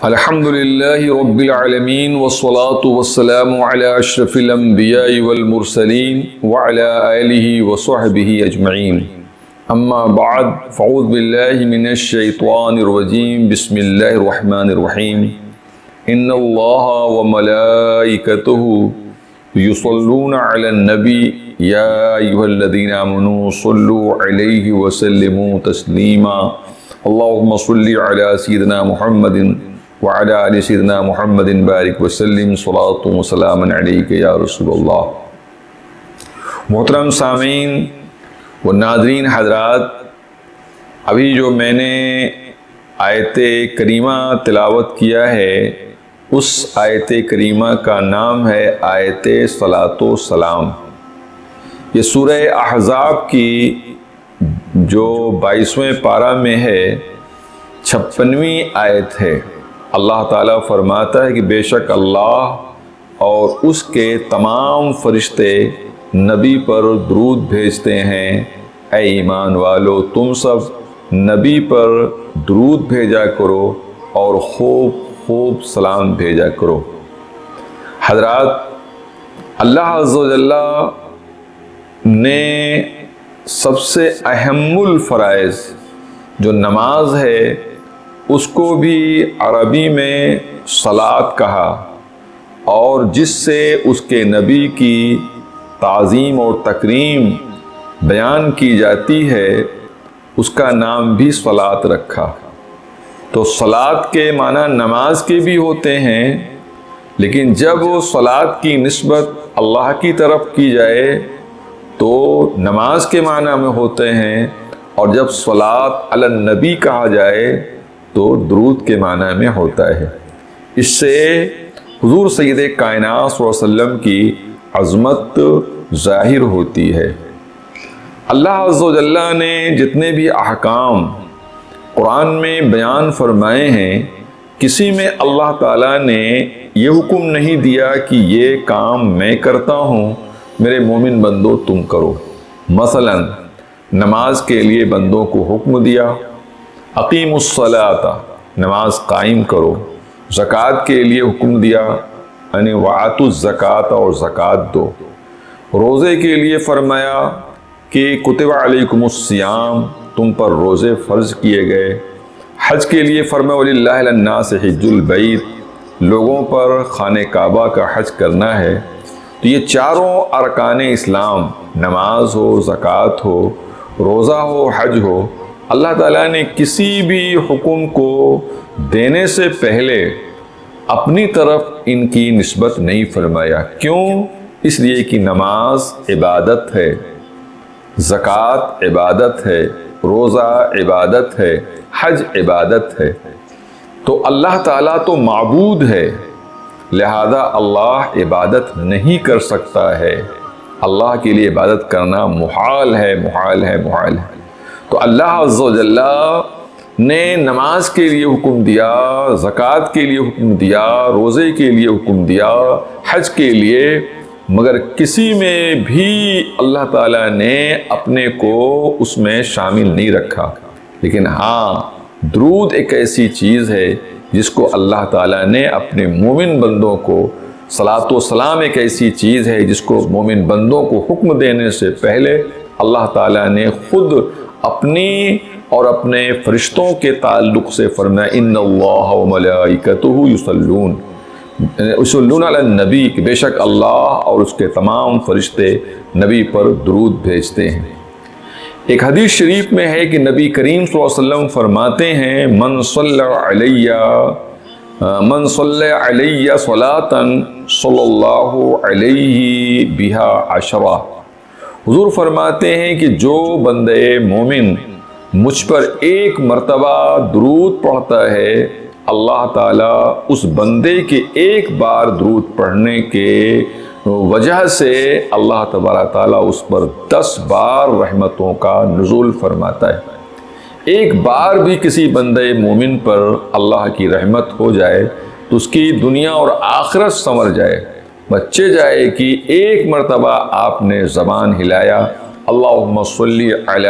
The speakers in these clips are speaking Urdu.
الحمد للہ رب العالمین والصلاة والسلام علی اشرف الانبیاء والمرسلین وعلی آلہ وصحبہ اجمعین اما بعد فاعوذ باللہ من الشیطان الرجیم بسم اللہ الرحمن الرحیم ان اللہ وملائکتہ یصلون علی النبی یا ایھا الذین آمنوا صلوا علیہ وسلموا تسلیما اللہم صل علی سیدنا محمد وعلی آل سیدنا محمد بارک وسلم صلاۃ و سلام علیک یا رسول اللہ۔ محترم سامعین و ناظرین حضرات، ابھی جو میں نے آیت کریمہ تلاوت کیا ہے اس آیت کریمہ کا نام ہے آیت صلاۃ و سلام۔ یہ سورہ احزاب کی جو 22ویں پارہ میں ہے 56ویں آیت ہے۔ اللہ تعالیٰ فرماتا ہے کہ بے شک اللہ اور اس کے تمام فرشتے نبی پر درود بھیجتے ہیں۔ اے ایمان والو، تم سب نبی پر درود بھیجا کرو اور خوب خوب سلام بھیجا کرو۔ حضرات، اللہ عز و جل نے سب سے اہم الفرائض جو نماز ہے اس کو بھی عربی میں صلاۃ کہا، اور جس سے اس کے نبی کی تعظیم اور تکریم بیان کی جاتی ہے اس کا نام بھی صلاۃ رکھا۔ تو صلاۃ کے معنی نماز کے بھی ہوتے ہیں، لیکن جب صلاۃ کی نسبت اللہ کی طرف کی جائے تو نماز کے معنی میں ہوتے ہیں، اور جب صلاۃ علی النبی کہا جائے تو درود کے معنی میں ہوتا ہے۔ اس سے حضور سید کائنات صلی اللہ علیہ وسلم کی عظمت ظاہر ہوتی ہے۔ اللہ عز و جل نے جتنے بھی احکام قرآن میں بیان فرمائے ہیں، کسی میں اللہ تعالیٰ نے یہ حکم نہیں دیا کہ یہ کام میں کرتا ہوں، میرے مومن بندو تم کرو۔ مثلا نماز کے لیے بندوں کو حکم دیا، اقیم الصلاۃ، نماز قائم کرو۔ زکوٰۃ کے لیے حکم دیا، یعنی وآتوا الزکوٰۃ، اور زکوٰۃ دو۔ روزے کے لیے فرمایا کہ کتب علیکم الصیام، تم پر روزے فرض کیے گئے۔ حج کے لیے فرمایا وللہ علی الناس حج البیت، لوگوں پر خانہ کعبہ کا حج کرنا ہے۔ تو یہ چاروں ارکان اسلام، نماز ہو، زکوٰۃ ہو، روزہ ہو، حج ہو، اللہ تعالیٰ نے کسی بھی حکم کو دینے سے پہلے اپنی طرف ان کی نسبت نہیں فرمایا۔ کیوں؟ اس لیے کہ نماز عبادت ہے، زکوٰۃ عبادت ہے، روزہ عبادت ہے، حج عبادت ہے۔ تو اللہ تعالیٰ تو معبود ہے، لہذا اللہ عبادت نہیں کر سکتا ہے۔ اللہ کے لیے عبادت کرنا محال ہے، محال ہے، محال ہے۔ تو اللہ عز و جل نے نماز کے لیے حکم دیا، زکوٰۃ کے لیے حکم دیا، روزے کے لیے حکم دیا، حج کے لیے، مگر کسی میں بھی اللہ تعالیٰ نے اپنے کو اس میں شامل نہیں رکھا۔ لیکن ہاں، درود ایک ایسی چیز ہے جس کو اللہ تعالیٰ نے اپنے مومن بندوں کو، صلاۃ و سلام ایک ایسی چیز ہے جس کو مومن بندوں کو حکم دینے سے پہلے اللہ تعالیٰ نے خود اپنی اور اپنے فرشتوں کے تعلق سے فرمایا ان اللہ وملائکتہ یصلون علی النبی، کہ بے شک اللہ اور اس کے تمام فرشتے نبی پر درود بھیجتے ہیں۔ ایک حدیث شریف میں ہے کہ نبی کریم صلی اللہ علیہ وسلم فرماتے ہیں من صلی علی صلاۃ صلی اللہ علیہ بہا عشرہ۔ حضور فرماتے ہیں کہ جو بندے مومن مجھ پر ایک مرتبہ درود پڑھتا ہے، اللہ تعالیٰ اس بندے کے ایک بار درود پڑھنے کے وجہ سے اللہ تبارک تعالیٰ اس پر 10 بار رحمتوں کا نزول فرماتا ہے۔ ایک بار بھی کسی بندے مومن پر اللہ کی رحمت ہو جائے تو اس کی دنیا اور آخرت سنور جائے، بچے جائے کہ ایک مرتبہ آپ نے زبان ہلایا اللہم صلی علی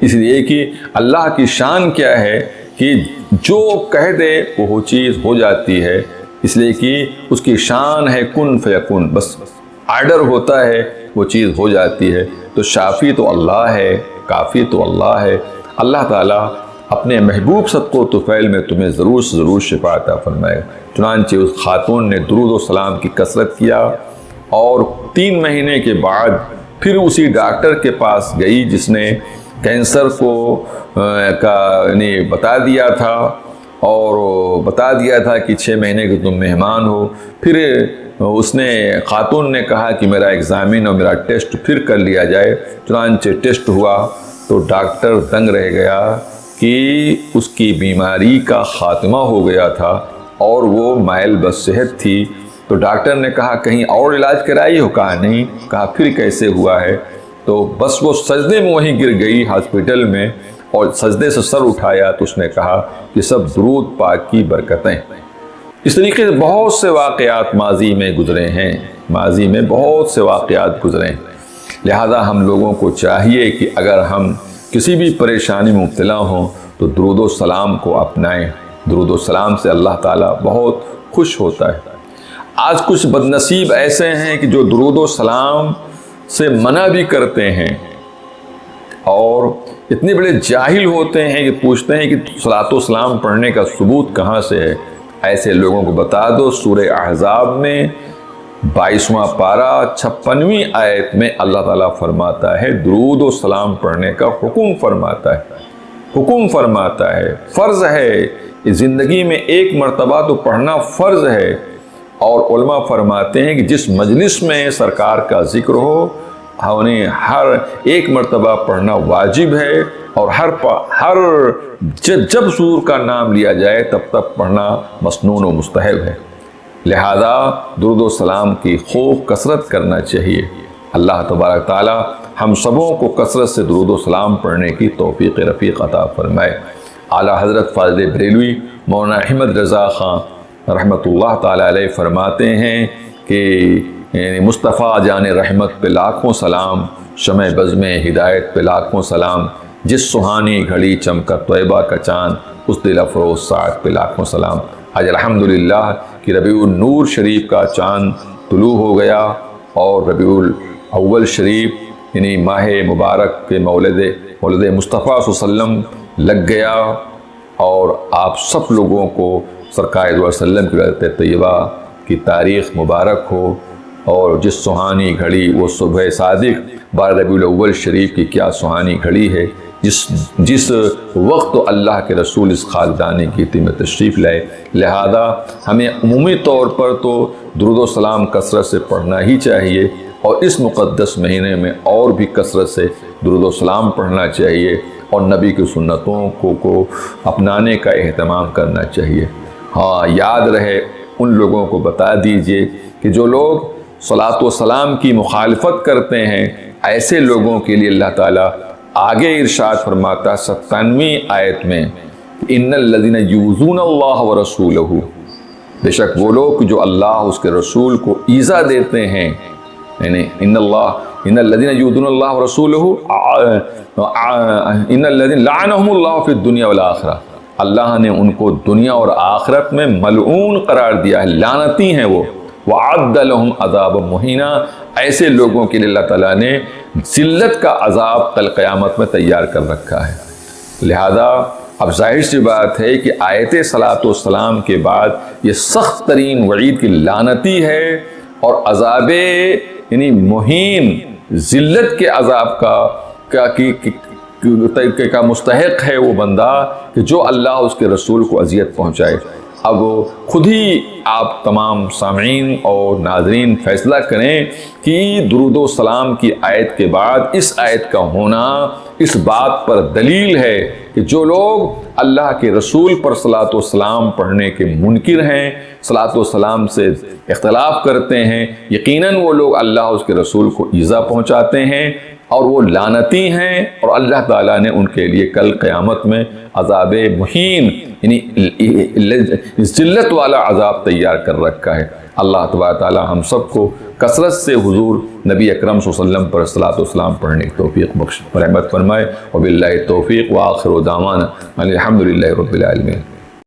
اس لیے کہ اللہ کی شان کیا ہے کہ جو کہہ دے وہ چیز ہو جاتی ہے، اس لیے کہ اس کی شان ہے کن فیکون، بس آرڈر ہوتا ہے وہ چیز ہو جاتی ہے۔ تو شافی تو اللہ ہے، کافی تو اللہ ہے۔ اللہ تعالیٰ اپنے محبوب صدق و طفیل میں تمہیں ضرور سے ضرور شفا عطا فرمائے۔ چنانچہ اس خاتون نے درود و سلام کی کثرت کیا اور 3 مہینے کے بعد پھر اسی ڈاکٹر کے پاس گئی جس نے کینسر کو بتا دیا تھا اور بتا دیا تھا کہ 6 مہینے کے تم مہمان ہو۔ پھر اس نے خاتون نے کہا کہ میرا ایگزامن اور میرا ٹیسٹ پھر کر لیا جائے۔ چنانچہ ٹیسٹ ہوا تو ڈاکٹر دنگ رہ گیا کہ اس کی بیماری کا خاتمہ ہو گیا تھا اور وہ مائل بس صحت تھی۔ تو ڈاکٹر نے کہا کہیں اور علاج کرائی ہو؟ کہا نہیں۔ کہا پھر کیسے ہوا ہے؟ تو بس وہ سجدے میں وہیں گر گئی ہاسپٹل میں، اور سجدے سے سر اٹھایا تو اس نے کہا کہ سب درود پاک کی برکتیں۔ اس طریقے سے بہت سے واقعات ماضی میں گزرے ہیں، ماضی میں بہت سے واقعات گزرے ہیں۔ لہذا ہم لوگوں کو چاہیے کہ اگر ہم کسی بھی پریشانی میں مبتلا ہوں تو درود و سلام کو اپنائیں۔ درود و سلام سے اللہ تعالیٰ بہت خوش ہوتا ہے۔ آج کچھ بد نصیب ایسے ہیں کہ جو درود و سلام سے منع بھی کرتے ہیں، اور اتنے بڑے جاہل ہوتے ہیں کہ پوچھتے ہیں کہ صلاۃ و سلام پڑھنے کا ثبوت کہاں سے ہے۔ ایسے لوگوں کو بتا دو سورہ احزاب میں 22واں پارہ 56ویں آیت میں اللہ تعالیٰ فرماتا ہے درود و سلام پڑھنے کا حکم فرماتا ہے، حکم فرماتا ہے، فرض ہے۔ اس زندگی میں ایک مرتبہ تو پڑھنا فرض ہے، اور علماء فرماتے ہیں کہ جس مجلس میں سرکار کا ذکر ہو انہیں ہر ایک مرتبہ پڑھنا واجب ہے، اور جب سور کا نام لیا جائے تب تک پڑھنا مسنون و مستحب ہے۔ لہذا درود و سلام کی خوب کثرت کرنا چاہیے۔ اللہ تبارک تعالی ہم سبوں کو کثرت سے درود و سلام پڑھنے کی توفیق رفیق عطا فرمائے۔ اعلیٰ حضرت فاضل بریلوی مولانا احمد رضا خان رحمۃ اللہ تعالی علیہ فرماتے ہیں کہ مصطفیٰ جان رحمت پہ لاکھوں سلام، شمع بزم ہدایت پہ لاکھوں سلام، جس سہانی گھڑی چمکا طیبہ کا چاند، اس دل افروز ساعت پہ لاکھوں سلام۔ آج الحمدللہ کہ ربیع النور شریف کا چاند طلوع ہو گیا، اور ربیع الاول شریف یعنی ماہ مبارک کے مولد مصطفیٰ صلی اللہ علیہ وسلم لگ گیا، اور آپ سب لوگوں کو سرکار صلی اللہ علیہ وسلم کی ولادت طیبہ کی تاریخ مبارک ہو۔ اور جس سہانی گھڑی وہ صبح صادق 12 ربیع الاول شریف کی کیا سہانی گھڑی ہے، جس وقت اللہ کے رسول اس خاکدانی گیتی میں تشریف لائے۔ لہذا ہمیں عمومی طور پر تو درود و سلام کثرت سے پڑھنا ہی چاہیے، اور اس مقدس مہینے میں اور بھی کثرت سے درود و سلام پڑھنا چاہیے، اور نبی کی سنتوں کو اپنانے کا اہتمام کرنا چاہیے۔ ہاں، یاد رہے ان لوگوں کو بتا دیجئے کہ جو لوگ صلاۃ و سلام کی مخالفت کرتے ہیں، ایسے لوگوں کے لیے اللہ تعالیٰ آگے ارشاد فرماتا 97ویں آیت میں ان الذین یؤذون اللہ ورسولہ، بے شک وہ لوگ جو اللہ اس کے رسول کو ایذا دیتے ہیں، یعنی ان الذین یؤذون اللہ ورسولہ ان الذین لعنہم اللہ فی الدنیا والآخرہ، اللہ نے ان کو دنیا اور آخرت میں ملعون قرار دیا ہے، لعنتی ہیں وہ۔ وَعَدَّ لَهُمْ عَذَابًا مُهِينًا، ایسے لوگوں کے لیے اللہ تعالیٰ نے ذلت کا عذاب کل قیامت میں تیار کر رکھا ہے۔ لہذا اب ظاہر سی بات ہے کہ آیت صلاۃ و سلام کے بعد یہ سخت ترین وعید کی لعنتی ہے، اور عذاب یعنی مہین، ذلت کے عذاب کا مستحق ہے وہ بندہ کہ جو اللہ اس کے رسول کو اذیت پہنچائے۔ اب خود ہی آپ تمام سامعین اور ناظرین فیصلہ کریں کہ درود و سلام کی آیت کے بعد اس آیت کا ہونا اس بات پر دلیل ہے کہ جو لوگ اللہ کے رسول پر صلاۃ و سلام پڑھنے کے منکر ہیں، صلاۃ و سلام سے اختلاف کرتے ہیں، یقیناً وہ لوگ اللہ اس کے رسول کو ایذا پہنچاتے ہیں، اور وہ لعنتی ہیں، اور اللہ تعالیٰ نے ان کے لیے کل قیامت میں عذاب مہین یعنی ذلت والا عذاب تیار کر رکھا ہے۔ اللہ تبارک تعالی ہم سب کو کثرت سے حضور نبی اکرم صلی اللہ علیہ وسلم پر صلاۃ والسلام پڑھنے کی توفیق بخش رحمت فرمائے. وباللہ توفیق وآخر دعوانا الحمدللہ رب العالمین.